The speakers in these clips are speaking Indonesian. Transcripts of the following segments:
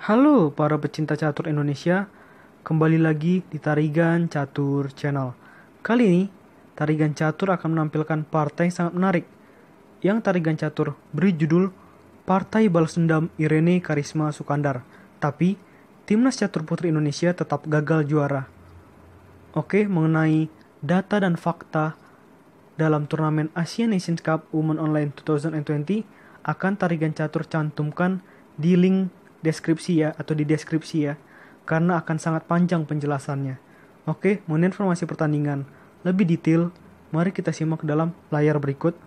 Halo para pecinta catur Indonesia, kembali lagi di Tarigan Catur Channel. Kali ini, Tarigan Catur akan menampilkan partai yang sangat menarik, yang Tarigan Catur beri judul Partai Balas Dendam Irene Karisma Sukandar. Tapi, Timnas Catur Putri Indonesia tetap gagal juara. Oke, mengenai data dan fakta dalam turnamen Asian Nations Cup Women Online 2020 akan Tarigan Catur cantumkan di link deskripsi ya, atau di deskripsi ya, karena akan sangat panjang penjelasannya. Oke, mengenai informasi pertandingan lebih detail, mari kita simak dalam layar berikut.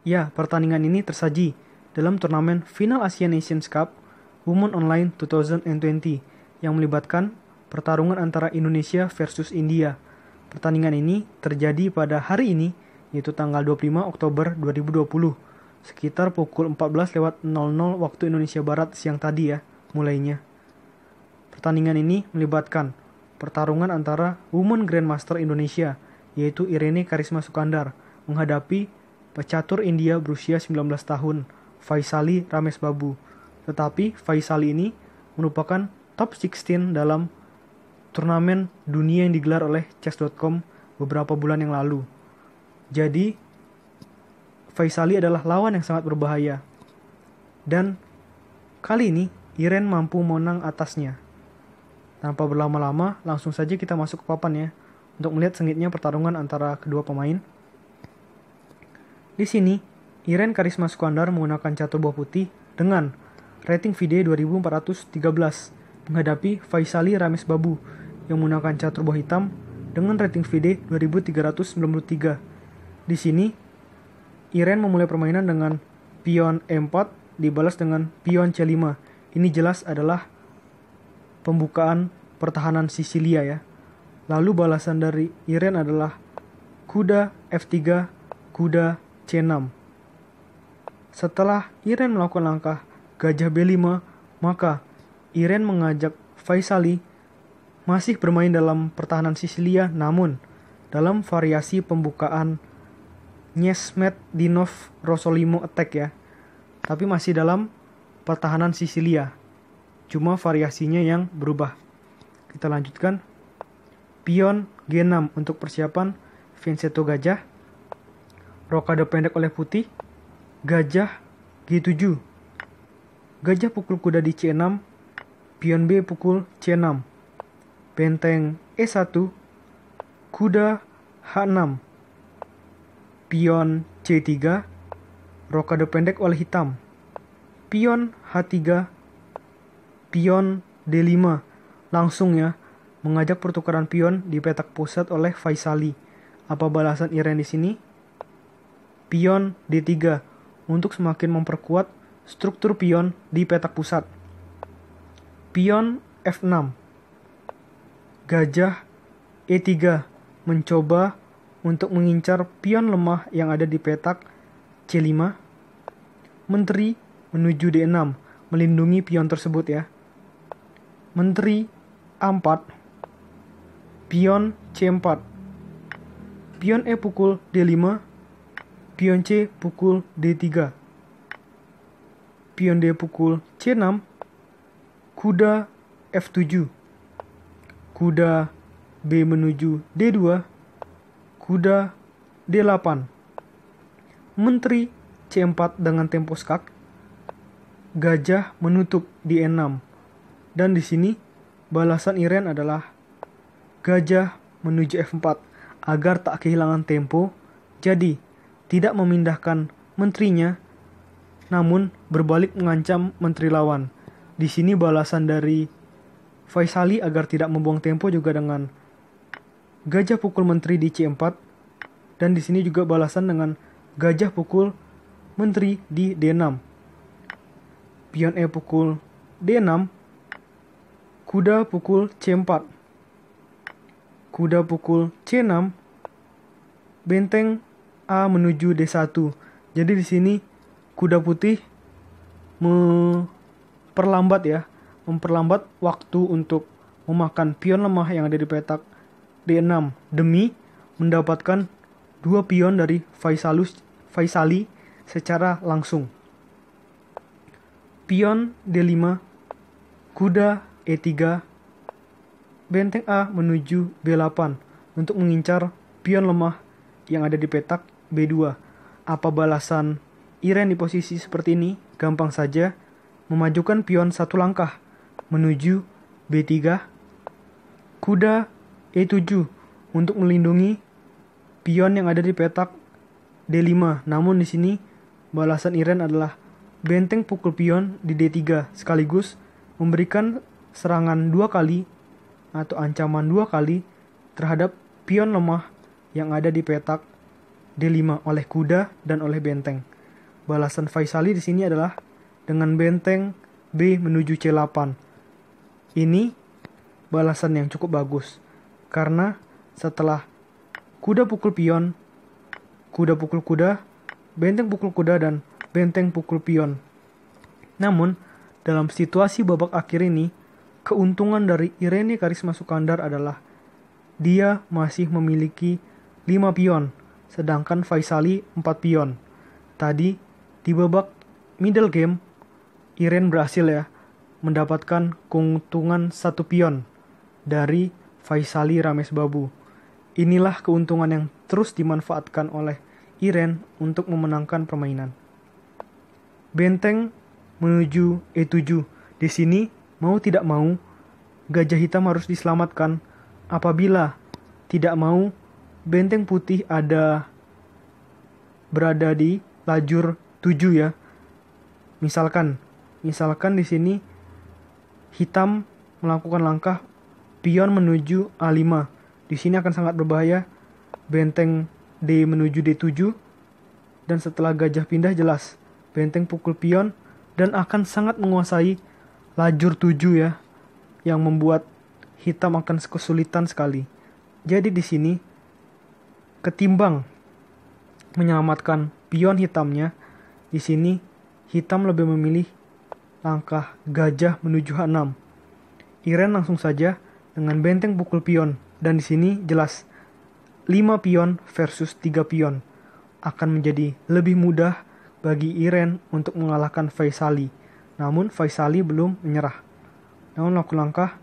Ya, pertandingan ini tersaji dalam turnamen final Asian Nations Cup Women Online 2020 yang melibatkan pertarungan antara Indonesia versus India. Pertandingan ini terjadi pada hari ini, yaitu tanggal 25 Oktober 2020. Sekitar pukul 14.00 waktu Indonesia Barat siang tadi ya, mulainya. Pertandingan ini melibatkan pertarungan antara Women Grandmaster Indonesia, yaitu Irene Karisma Sukandar, menghadapi pecatur India berusia 19 tahun, Faisali Ramesh Babu. Tetapi Faisali ini merupakan top 16 dalam turnamen dunia yang digelar oleh chess.com beberapa bulan yang lalu. Jadi, Faisali adalah lawan yang sangat berbahaya. Dan kali ini Irene mampu menang atasnya. Tanpa berlama-lama, langsung saja kita masuk ke papan ya, untuk melihat sengitnya pertarungan antara kedua pemain. Di sini, Irene Karisma Sukandar menggunakan catur buah putih dengan rating FIDE 2413 menghadapi Faisali Ramesh Babu yang menggunakan catur buah hitam dengan rating FIDE 2393. Di sini, Irene memulai permainan dengan pion E4 dibalas dengan pion C5. Ini jelas adalah pembukaan pertahanan Sisilia ya. Lalu balasan dari Irene adalah kuda F3, kuda C6. Setelah Irene melakukan langkah gajah B5, maka Irene mengajak Faisali masih bermain dalam pertahanan Sisilia, namun dalam variasi pembukaan Nesmetdinov Rosolimo attack ya, tapi masih dalam pertahanan Sisilia, cuma variasinya yang berubah. Kita lanjutkan. Pion G6 untuk persiapan Vincenzo gajah, rokade pendek oleh putih, gajah G7, gajah pukul kuda di C6, pion B pukul C6, benteng E1, kuda H6, pion C3, rokade pendek oleh hitam, pion H3, pion D5. Langsung ya, mengajak pertukaran pion di petak pusat oleh Faisali. Apa balasan Irene di sini? Pion D3 untuk semakin memperkuat struktur pion di petak pusat. Pion F6, gajah E3 mencoba untuk mengincar pion lemah yang ada di petak C5. Menteri menuju D6 melindungi pion tersebut ya. Menteri A4, pion C4, pion E pukul D5, pion C pukul D3, pion D pukul C6, kuda F7, kuda B menuju D2, kuda D8, menteri C4 dengan tempo skak, gajah menutup di E6. Dan di sini balasan Irene adalah gajah menuju F4 agar tak kehilangan tempo, jadi tidak memindahkan menterinya, namun berbalik mengancam menteri lawan. Di sini balasan dari Faisali agar tidak membuang tempo juga dengan gajah pukul menteri di C4, dan di sini juga balasan dengan gajah pukul menteri di D6. Pion E pukul D6, kuda pukul C4, kuda pukul C6, benteng A menuju D1. Jadi di sini kuda putih memperlambat waktu untuk memakan pion lemah yang ada di petak D6 demi mendapatkan 2 pion dari Faisali secara langsung. Pion D5, kuda E3, benteng A menuju B8 untuk mengincar pion lemah yang ada di petak B2. Apa balasan Iren di posisi seperti ini? Gampang saja, memajukan pion satu langkah menuju B3, kuda E7 untuk melindungi pion yang ada di petak D5. Namun di sini balasan Iren adalah benteng pukul pion di D3 sekaligus memberikan serangan 2 kali atau ancaman 2 kali terhadap pion lemah yang ada di petak D5 oleh kuda dan oleh benteng. Balasan Faisali di sini adalah dengan benteng B menuju C8. Ini balasan yang cukup bagus karena setelah kuda pukul pion, kuda pukul kuda, benteng pukul kuda, dan benteng pukul pion. Namun, dalam situasi babak akhir ini, keuntungan dari Irene Karisma Sukandar adalah dia masih memiliki 5 pion, sedangkan Faisali 4 pion. Tadi, di babak middle game, Iren berhasil mendapatkan keuntungan 1 pion dari Faisali Rames Babu. Inilah keuntungan yang terus dimanfaatkan oleh Iren untuk memenangkan permainan. Benteng menuju E7. Di sini, mau tidak mau, gajah hitam harus diselamatkan. Apabila tidak mau, benteng putih berada di lajur 7 Misalkan di sini hitam melakukan langkah pion menuju A5. Di sini akan sangat berbahaya. Benteng D menuju D7 dan setelah gajah pindah jelas benteng pukul pion dan akan sangat menguasai lajur 7 yang membuat hitam akan kesulitan sekali. Jadi di sini ketimbang menyelamatkan pion hitamnya, di sini hitam lebih memilih langkah gajah menuju H6. Iren langsung saja dengan benteng pukul pion. Dan di sini jelas 5 pion versus 3 pion akan menjadi lebih mudah bagi Iren untuk mengalahkan Faisali. Namun Faisali belum menyerah. Namun laku langkah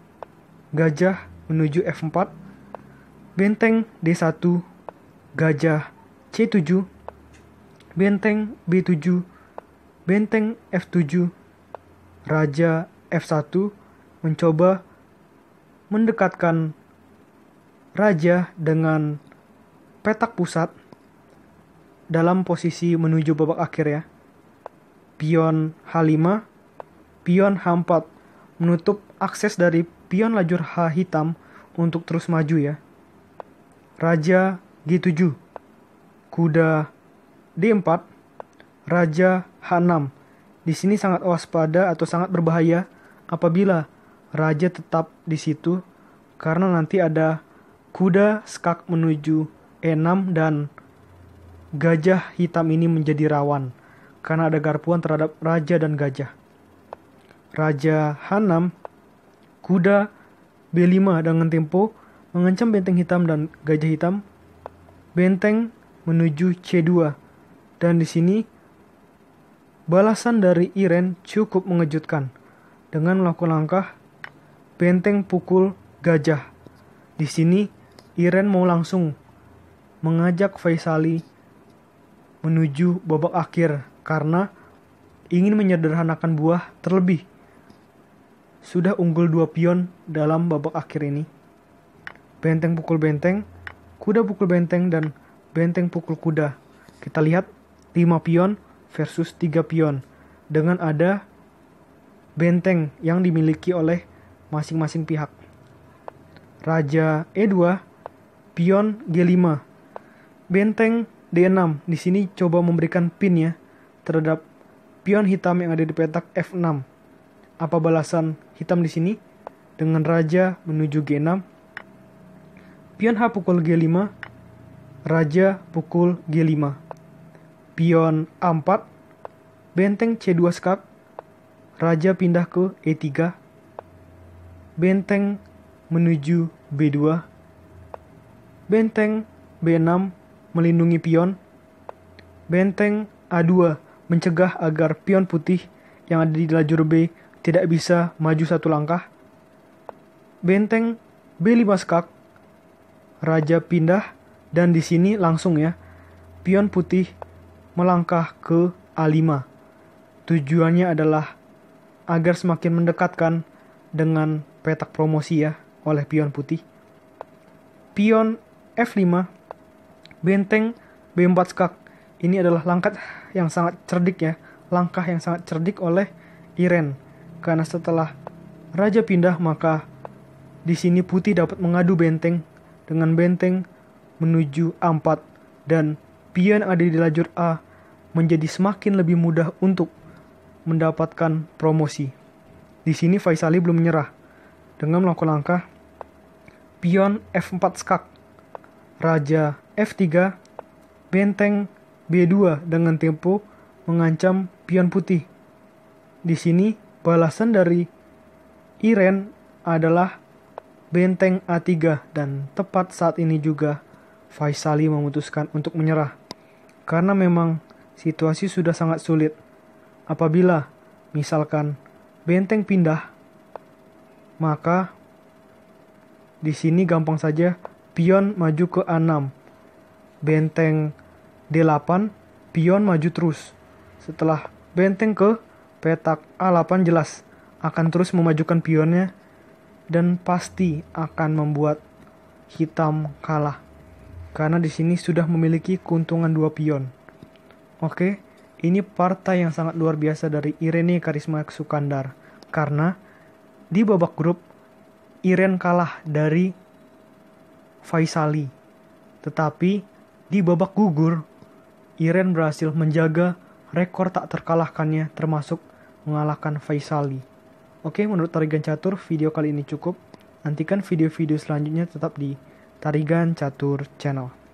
gajah menuju F4, benteng D1, gajah C7, benteng B7, benteng F7, raja F1 mencoba mendekatkan raja dengan petak pusat dalam posisi menuju babak akhir Pion H5, pion H4 menutup akses dari pion lajur H hitam untuk terus maju Raja G7, kuda D4, raja H6. Di sini sangat waspada atau sangat berbahaya apabila raja tetap di situ karena nanti ada kuda skak menuju E6 dan gajah hitam ini menjadi rawan karena ada garpuan terhadap raja dan gajah. Raja H6, kuda B5 dengan tempo mengancam benteng hitam dan gajah hitam. Benteng menuju C2 dan di sini balasan dari Iren cukup mengejutkan dengan melakukan langkah benteng pukul gajah. Di sini Iren mau langsung mengajak Faisali menuju babak akhir karena ingin menyederhanakan buah terlebih. Sudah unggul 2 pion dalam babak akhir ini. Benteng pukul benteng, kuda pukul benteng, dan benteng pukul kuda. Kita lihat 5 pion versus 3 pion dengan ada benteng yang dimiliki oleh masing-masing pihak. Raja E2, pion G5, benteng D6. Di sini coba memberikan pin terhadap pion hitam yang ada di petak F6. Apa balasan hitam di sini? Dengan raja menuju G6, pion H pukul G5, raja pukul G5, pion A4, benteng C2 skak, raja pindah ke E3, benteng menuju B2, benteng B6 melindungi pion, benteng A2 mencegah agar pion putih yang ada di lajur B tidak bisa maju satu langkah. Benteng B5 skak, raja pindah, dan di sini langsung ya, pion putih melangkah ke A5. Tujuannya adalah agar semakin mendekatkan dengan petak promosi ya oleh pion putih. Pion F5, benteng B4 skak. Ini adalah langkah yang sangat cerdik ya, langkah yang sangat cerdik oleh Iren. Karena setelah raja pindah, maka di sini putih dapat mengadu benteng dengan benteng menuju A4 dan pion ada di lajur A menjadi semakin lebih mudah untuk mendapatkan promosi. Di sini Faisali belum menyerah dengan melakukan langkah pion F4 skak, raja F3, benteng B2 dengan tempo mengancam pion putih. Di sini balasan dari Iren adalah benteng A3 dan tepat saat ini juga Faisali memutuskan untuk menyerah karena memang situasi sudah sangat sulit. Apabila misalkan benteng pindah, maka di sini gampang saja pion maju ke A6. Benteng D8, pion maju terus. Setelah benteng ke petak A8 jelas akan terus memajukan pionnya dan pasti akan membuat hitam kalah. Karena di sini sudah memiliki keuntungan 2 pion. Oke, ini partai yang sangat luar biasa dari Irene Karisma Sukandar. Karena di babak grup Iren kalah dari Faisali. Tetapi di babak gugur Iren berhasil menjaga rekor tak terkalahkannya termasuk mengalahkan Faisali. Oke, menurut Tarigan Catur, video kali ini cukup. Nantikan video-video selanjutnya tetap di Tarigan Catur Channel.